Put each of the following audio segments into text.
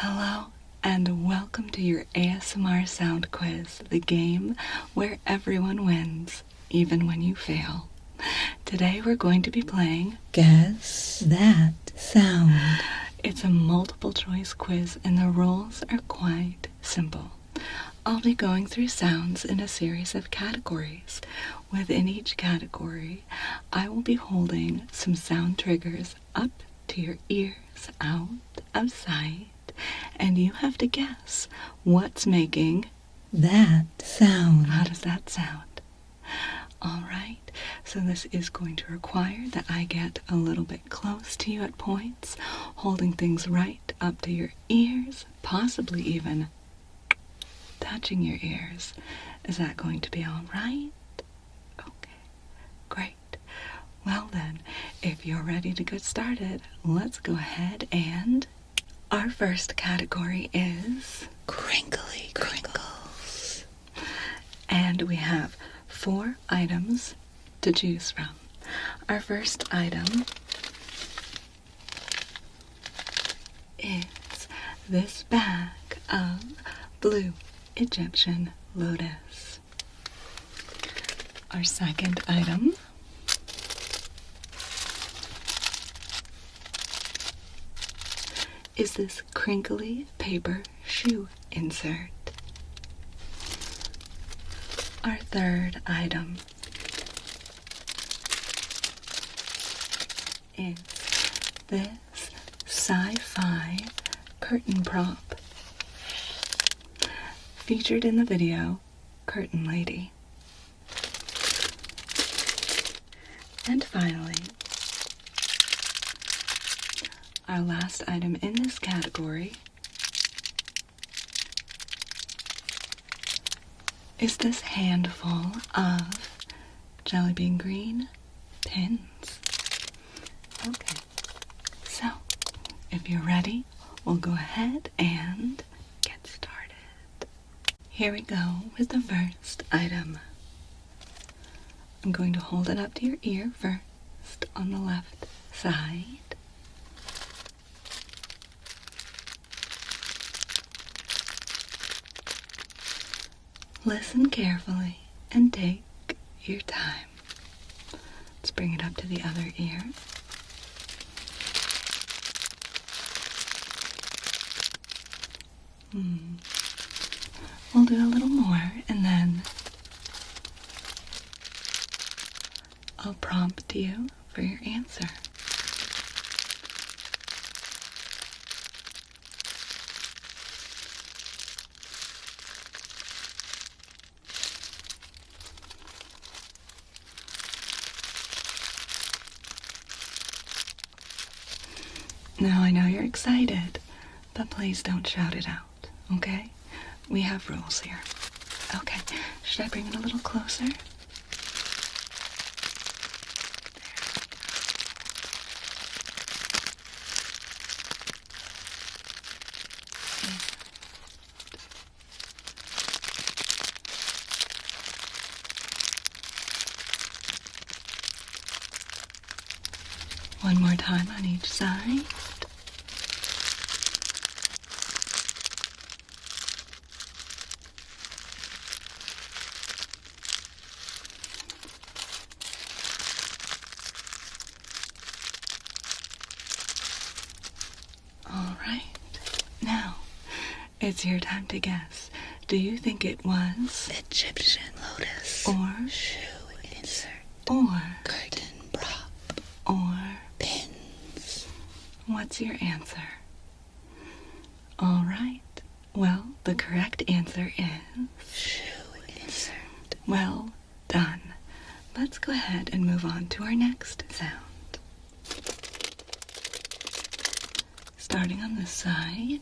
Hello, and welcome to your ASMR sound quiz, the game where everyone wins, even when you fail. Today we're going to be playing Guess That Sound. It's a multiple choice quiz and the rules are quite simple. I'll be going through sounds in a series of categories. Within each category, I will be holding some sound triggers up to your ears, out of sight, and you have to guess what's making that sound. How does that sound? Alright, so this is going to require that I get a little bit close to you at points, holding things right up to your ears, possibly even touching your ears. Is that going to be alright? Okay, great. Well then, if you're ready to get started, let's go ahead and... Our first category is Crinkley Crinkles. And we have 4 items to choose from. Our first item is this bag of blue Egyptian lotus. Our second item is this crinkly paper shoe insert. Our third item is this sci-fi curtain prop featured in the video Curtain Lady. And finally, our last item in this category is this handful of jelly bean green pins. Okay, so if you're ready, we'll go ahead and get started. Here we go with the first item. I'm going to hold it up to your ear first on the left side. Listen carefully and take your time. Let's bring it up to the other ear. We'll do a little more and then I'll prompt you for your answer. Now I know you're excited, but please don't shout it out, okay? We have rules here. Okay, should I bring it a little closer? One more time on each side. All right. Now, it's your time to guess. Do you think it was Egyptian lotus. or shoe insert. or Curtain prop. or Pins. what's your answer? All right. Well, the correct answer is Shoe insert. well done. Let's go ahead and move on to our next sound. Starting on this side.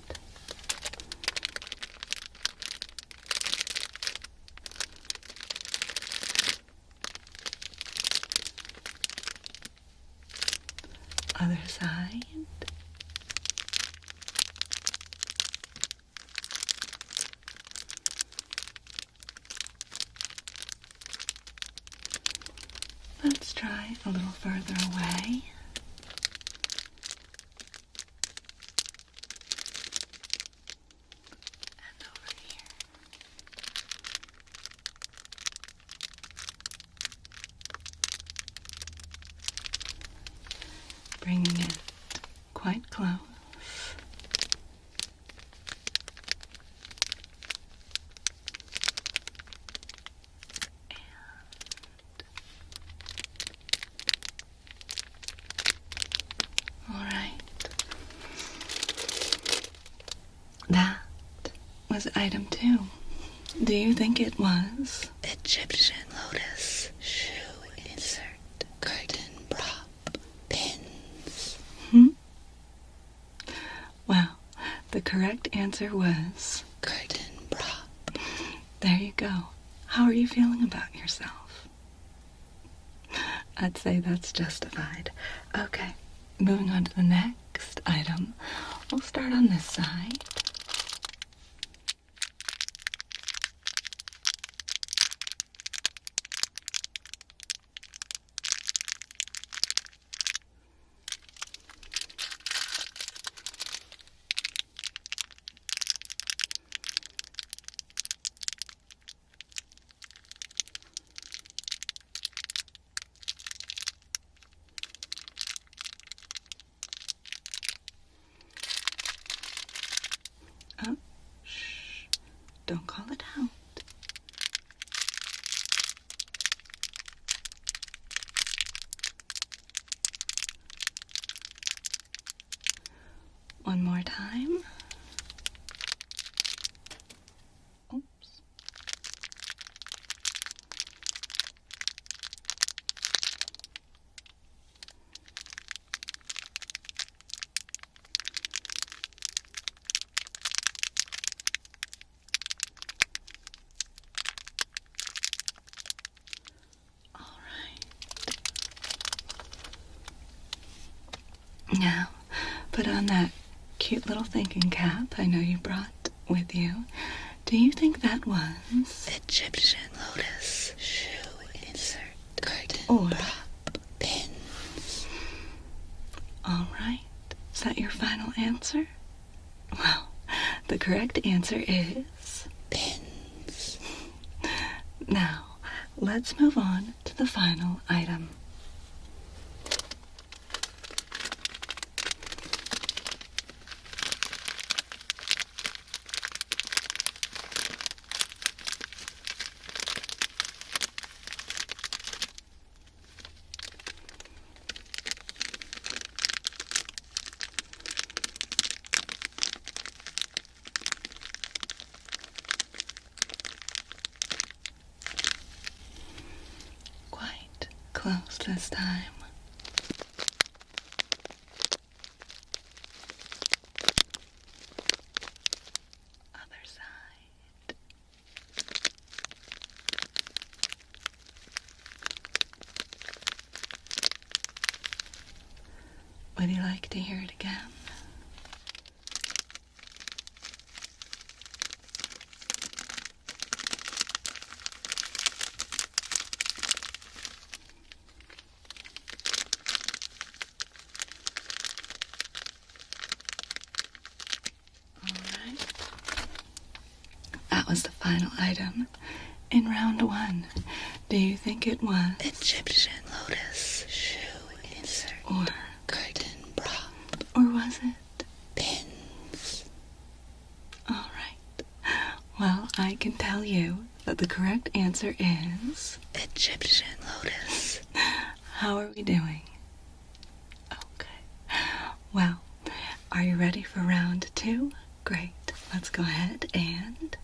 Other side. Let's try a little further away. quite close. Alright. That was item 2. Do you think it was? Egyptian lotus. Shoe insert. Curtain prop. Pins. Well, the correct answer was... Curtain prop. There you go. How are you feeling about yourself? I'd say that's justified. Okay, moving on to the next item. We'll start on this side. Oh, shh. Don't call it out. One more time. Oops. Now, put on that cute little thinking cap I know you brought with you. Do you think that was... Egyptian lotus. Shoe insert. Curtain Or... prop. Pins. Alright. Is that your final answer? Well, the correct answer is... Pins. Now, let's move on to the final item. Close this time. Other side. Would you like to hear it again? That was the final item in round 1. Do you think it was Egyptian lotus. Shoe insert. or Curtain prop. or was it? Pins. Alright. Well, I can tell you that the correct answer is... Egyptian lotus. How are we doing? Okay. Well, are you ready for round 2? Great. Let's go ahead and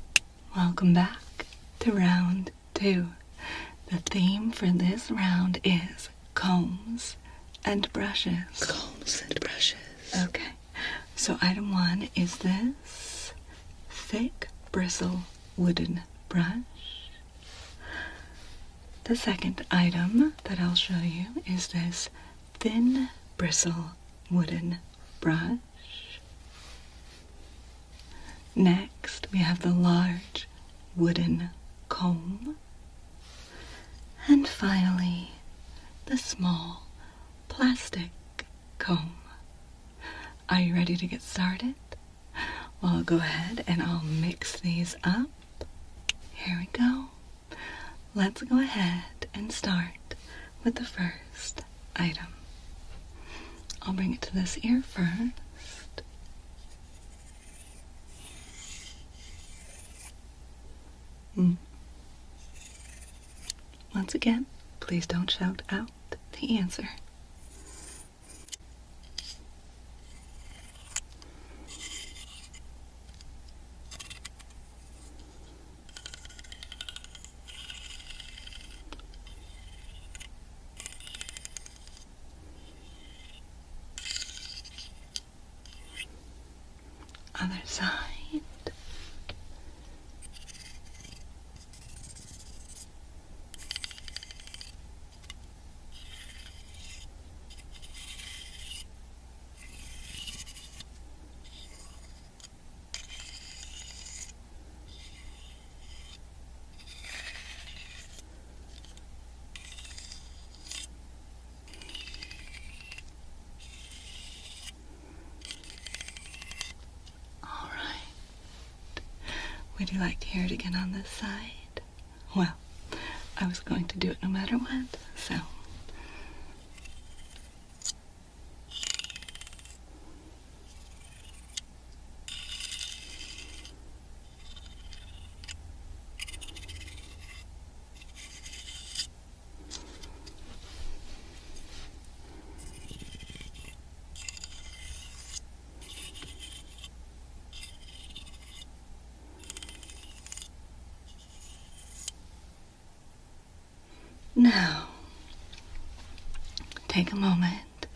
welcome back to round 2. The theme for this round is combs and brushes. Combs and brushes. Okay. So item 1 is this thick bristle wooden brush. The second item that I'll show you is this thin bristle wooden brush. Next, we have the large wooden comb. And finally, the small plastic comb. Are you ready to get started? Well, I'll go ahead and I'll mix these up. Here we go. Let's go ahead and start with the first item. I'll bring it to this ear first. Once again, please don't shout out the answer. Other side. Would you like to hear it again on this side? Well, I was going to do it no matter what, so. Now, take a moment,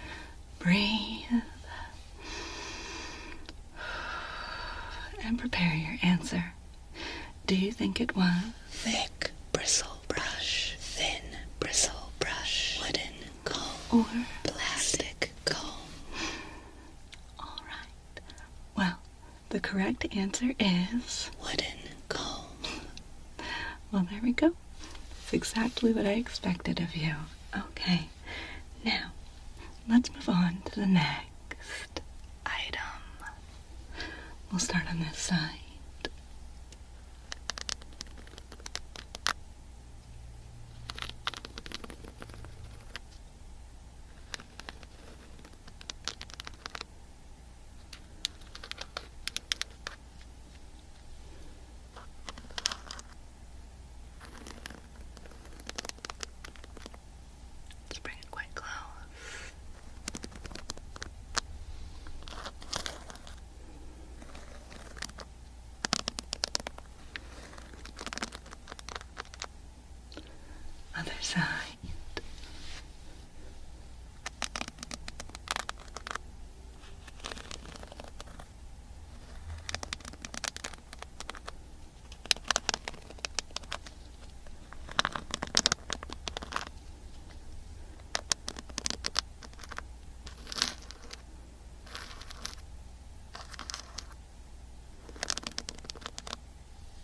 breathe, and prepare your answer. Do you think it was thick bristle brush, thin bristle brush, wooden comb, or plastic comb? All right. Well, the correct answer is wooden comb. Well, there we go. It's exactly what I expected of you. Okay, now let's move on to the next item. We'll start on this side. Bring it quite close. Other side.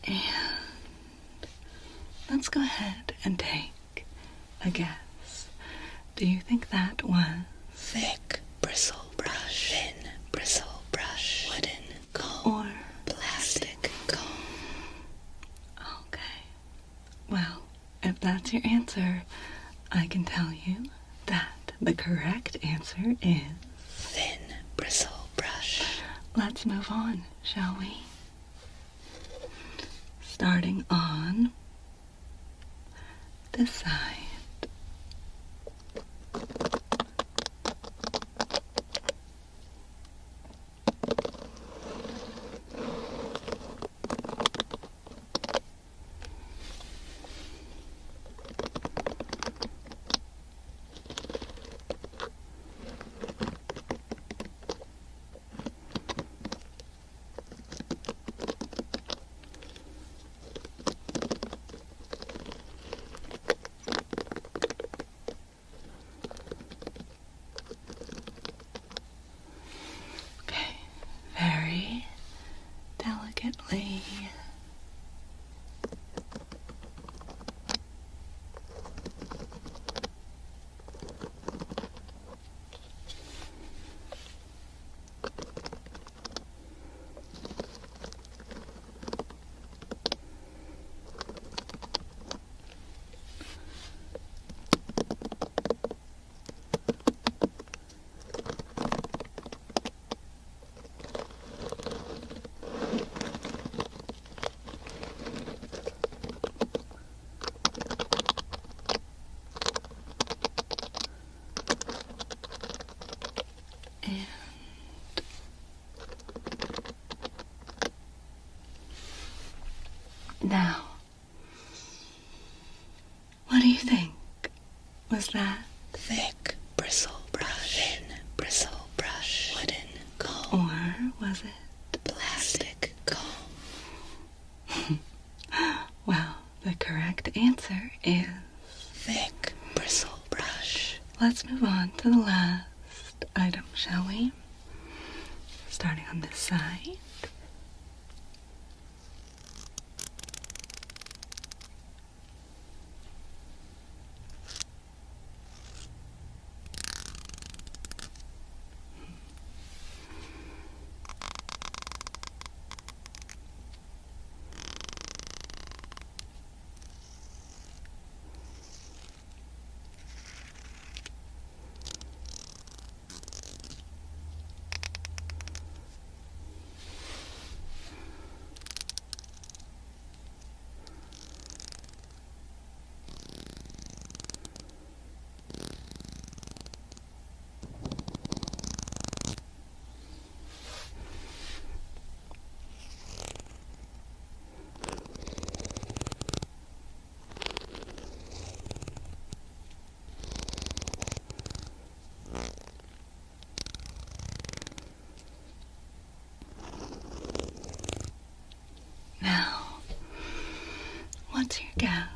And let's go ahead and take a guess. Do you think that was thick bristle brush, thin bristle brush, wooden comb, or plastic comb? Okay. Well, if that's your answer, I can tell you that the correct answer is thin bristle brush. Let's move on, shall we? Starting on this side. Very delicately. Now, what do you think? Was that thick bristle brush, thin bristle brush, wooden comb, or was it plastic comb? Well, the correct answer is Thick bristle brush. let's move on to the last item, shall we? Starting on this side. What's your guess?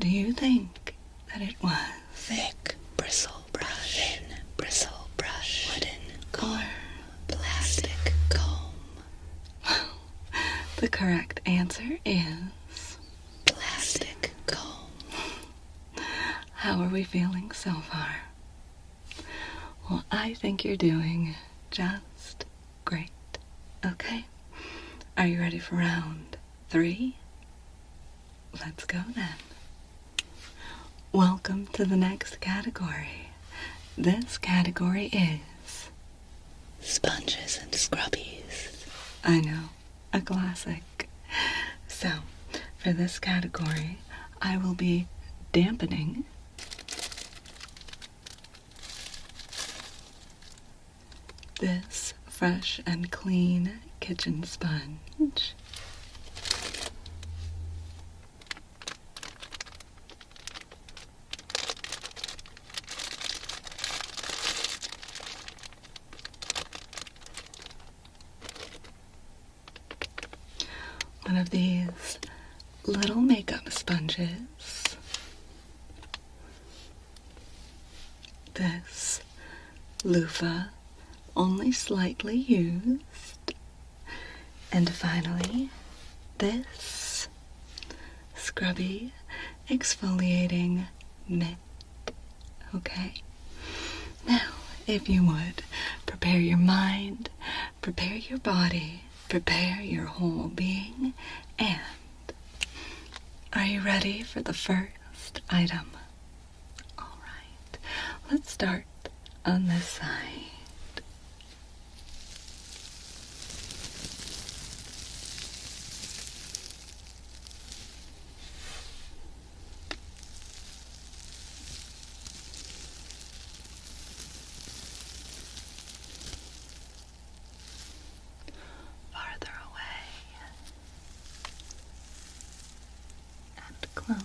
Do you think that it was thick bristle brush, thin bristle brush, wooden comb, plastic comb? Well, the correct answer is plastic comb. How are we feeling so far? Well, I think you're doing just great. Okay? Are you ready for round 3? Let's go then. Welcome to the next category. This category is sponges and scrubbies. I know, a classic. So, for this category, I will be dampening this fresh and clean kitchen sponge. One of these little makeup sponges. This loofah, only slightly used. And finally, this scrubby exfoliating mitt. Okay? Now, if you would, prepare your mind, prepare your body, prepare your whole being, and are you ready for the first item? All right, let's start on this side. Farther away and close.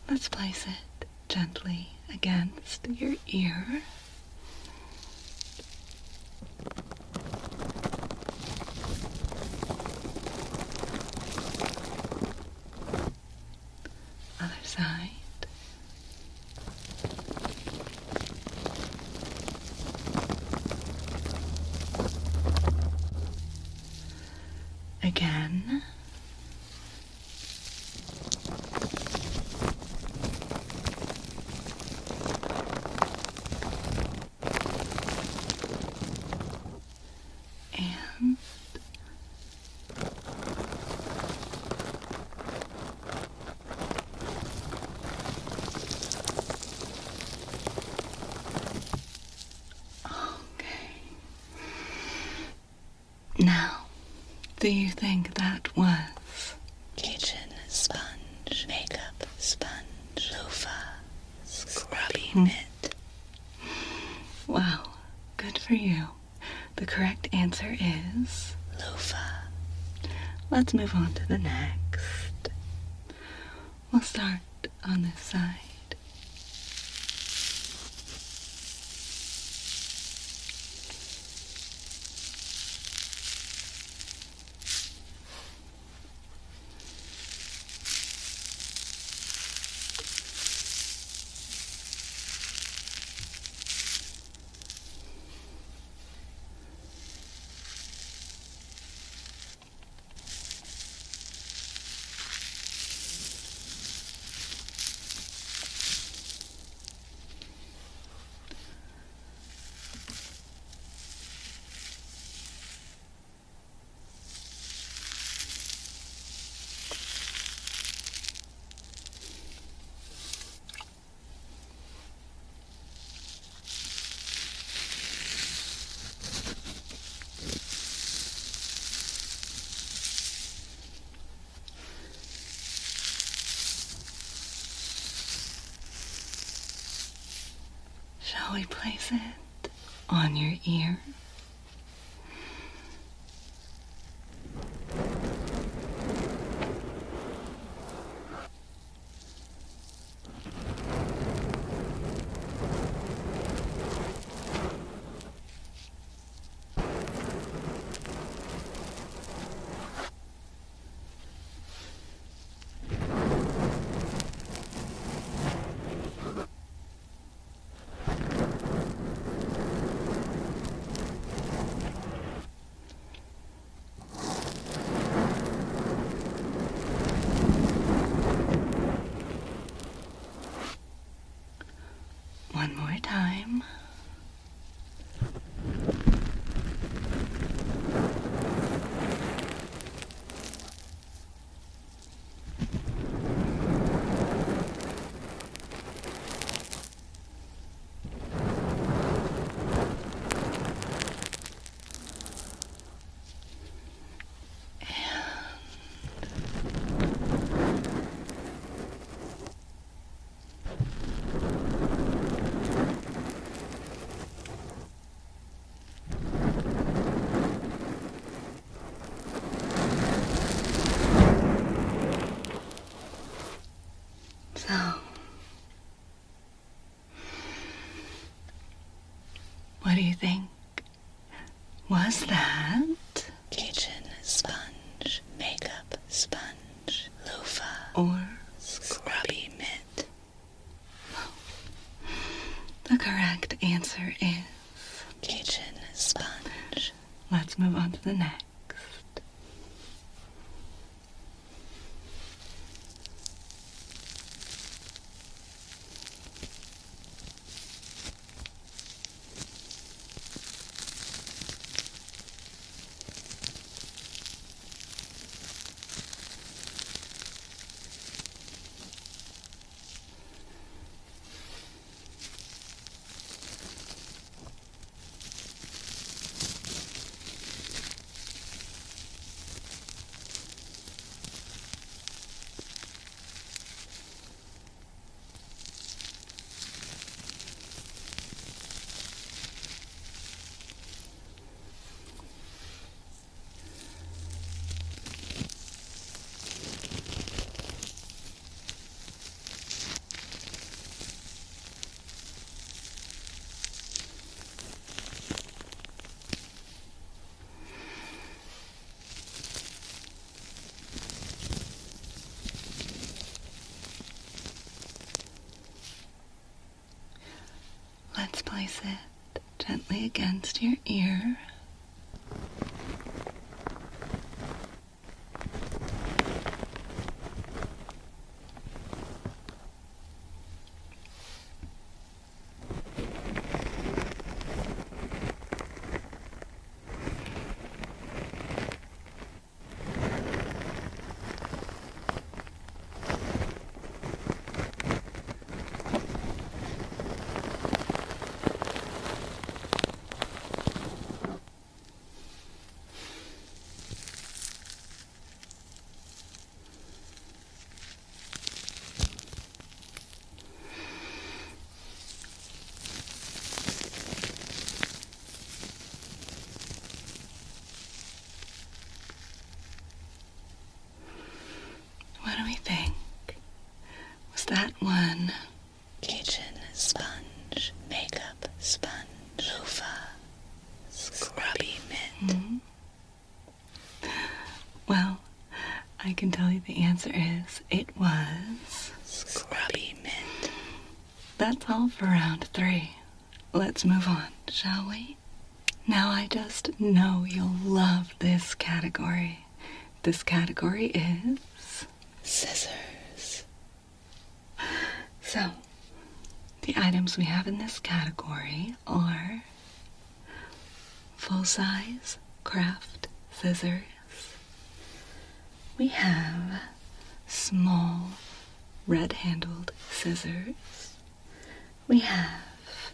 Let's place it gently against your ear. Other side. Again. And okay. Now, do you think that was? Kitchen sponge, makeup sponge, loofah, scrubby mitt. Wow, good for you. The correct answer is... Loofah. Let's move on to the next. We'll start on this side. Shall we place it on your ear? One more time. So, what do you think? Was that? Kitchen sponge, makeup sponge, loofah, Or scrubby mitt. the correct answer is... Kitchen sponge. Let's move on to the next. Let's place it gently against your ear. Well, I can tell you the answer is it was Scrubby mint. That's all for round 3. Let's move on, shall we? Now I just know you'll love this category. This category is Scissors. So, the items we have in this category are full-size craft scissors. We have small red-handled scissors. We have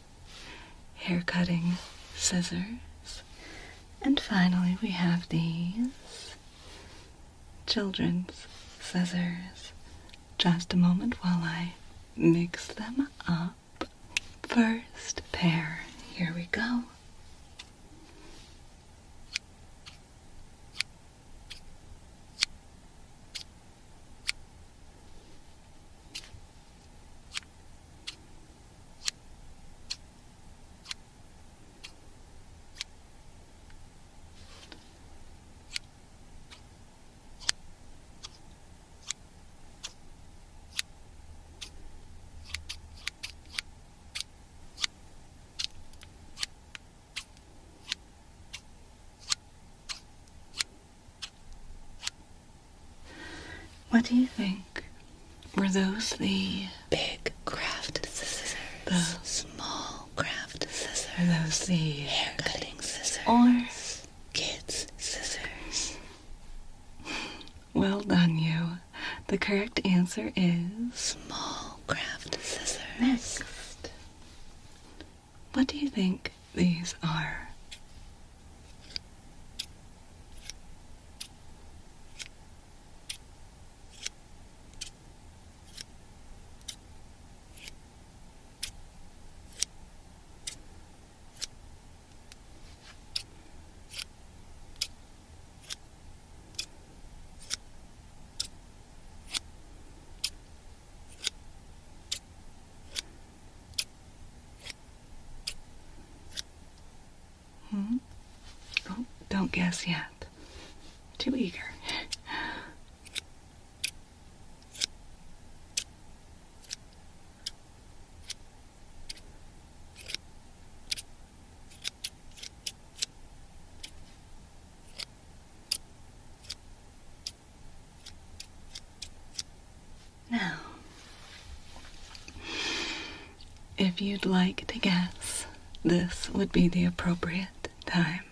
hair-cutting scissors. And finally, we have these children's scissors. Just a moment while I mix them up. First pair, here we go. What do you think? Were those the Big craft scissors. The small craft scissors. Are those the hair cutting scissors. Or kids scissors? Well done, you. The correct answer is Small craft scissors. next. What do you think these are? Oh, don't guess yet. Too eager. Now, if you'd like to guess, this would be the appropriate time.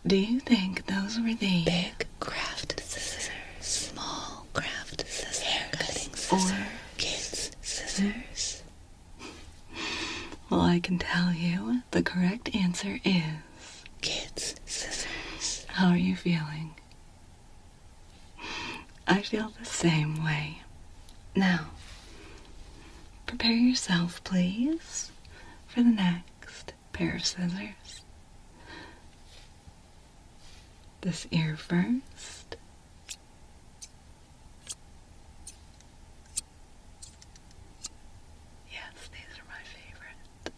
Do you think those were the Big craft scissors. Small craft scissors. Hair cutting scissors. Or kids scissors? Well, I can tell you the correct answer is Kids scissors. How are you feeling? I feel the same way. Now, prepare yourself, please, for the next pair of scissors. This ear first. Yes, these are my favorite.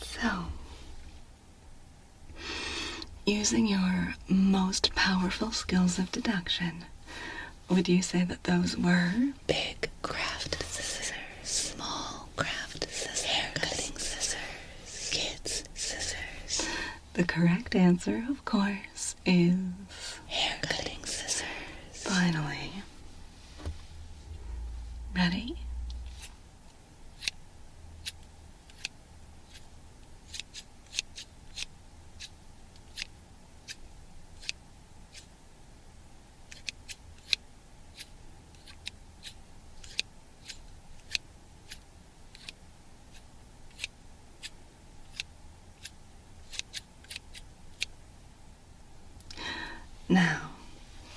So, using your most powerful skills of deduction, would you say that those were Big craft scissors. Small craft scissors. Hair cutting scissors. Kids scissors. the correct answer, of course, is Hair cutting scissors. finally. Ready?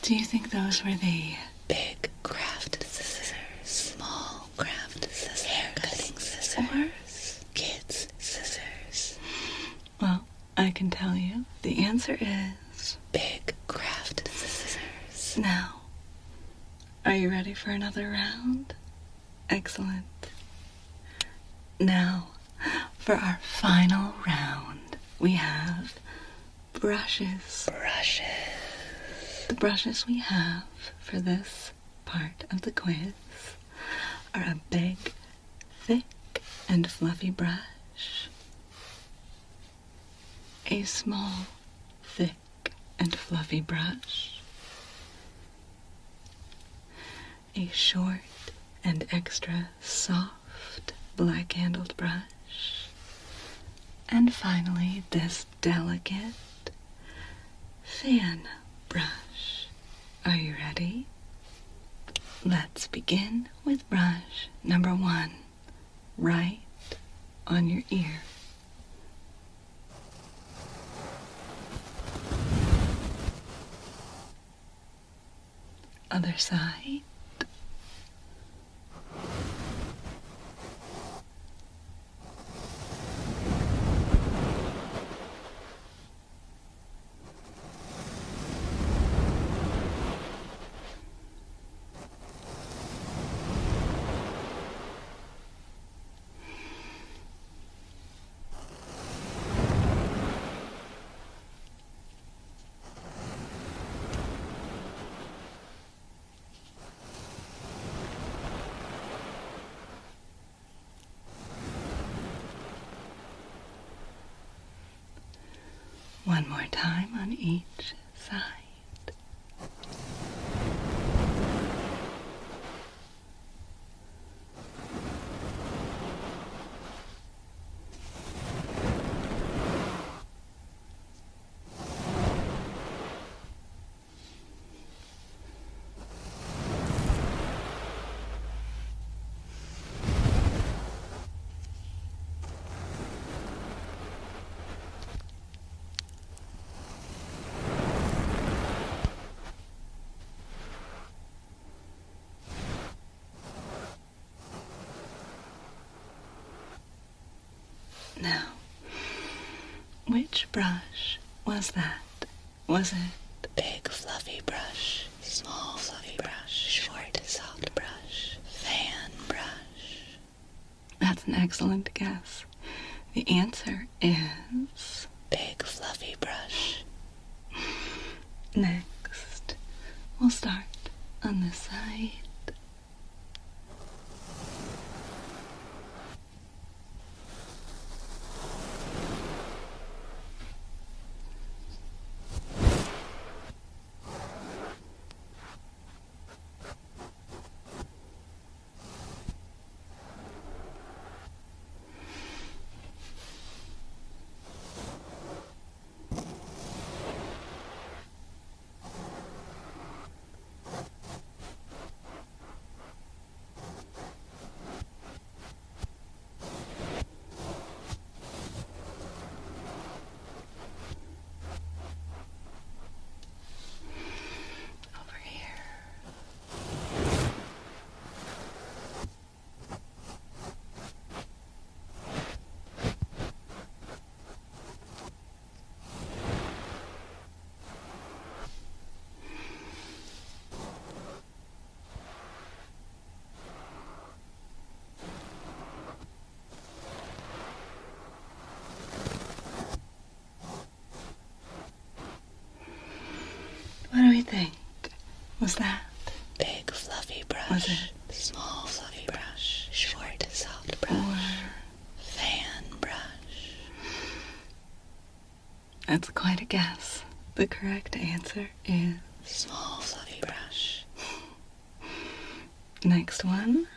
Do you think those were the big craft scissors, small craft scissors, hair cutting scissors, kids scissors? Well, I can tell you the answer is big craft scissors. Now, are you ready for another round? Excellent. Now, for our final round, we have brushes. Brushes. The brushes we have for this part of the quiz are a big, thick, and fluffy brush, a small, thick, and fluffy brush, a short and extra soft black-handled brush, and finally this delicate fan brush. Are you ready? Let's begin with brush number 1, right on your ear. Other side. One more time on each side. Now, which brush was that? Was it big fluffy brush, small fluffy brush, short soft brush, fan brush? That's an excellent guess. The answer is big fluffy brush. Next, we'll start on this side. What do we think? Was that big fluffy brush? Was it small fluffy brush? Short soft brush? Or fan brush? That's quite a guess. The correct answer is small fluffy brush. Next one.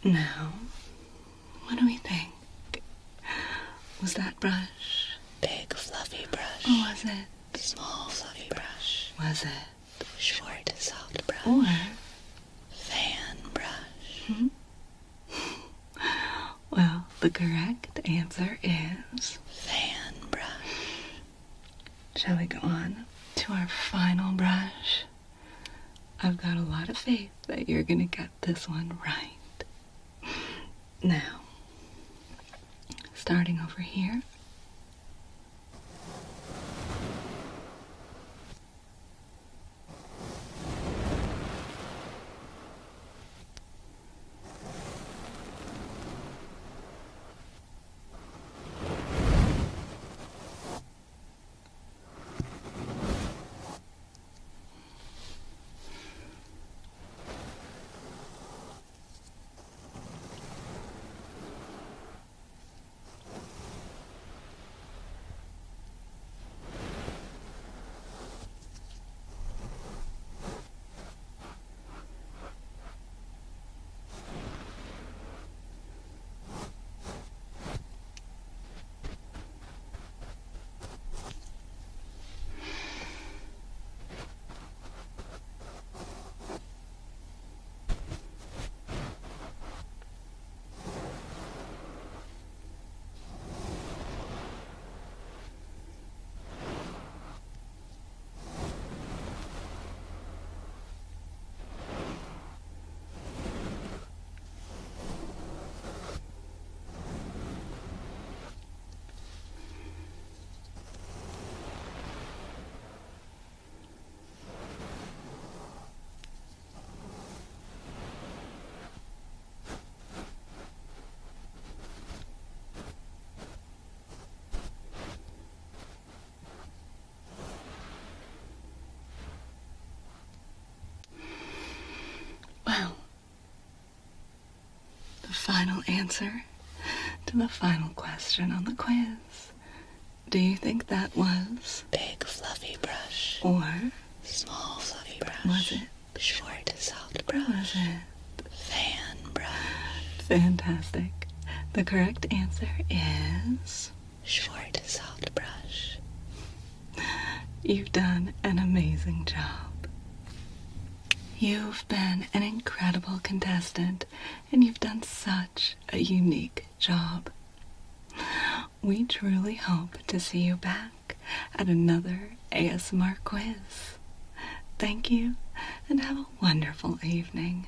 Now, what do we think? Was that brush? Big fluffy brush. Or was it? Small fluffy brush. Was it? Short soft brush. Or? Fan brush. Hmm? Well, the correct answer is... fan brush. Shall we go on to our final brush? I've got a lot of faith that you're gonna get this one right. Now, starting over here. Well, the final answer to the final question on the quiz. Do you think that was? Big fluffy brush. Or? Small fluffy brush. Was it? Short soft Or brush. was it? Fan brush. Fantastic. The correct answer is... Short soft brush. You've done an amazing job. You've been an incredible contestant, and you've done such a unique job. We truly hope to see you back at another ASMR quiz. Thank you, and have a wonderful evening.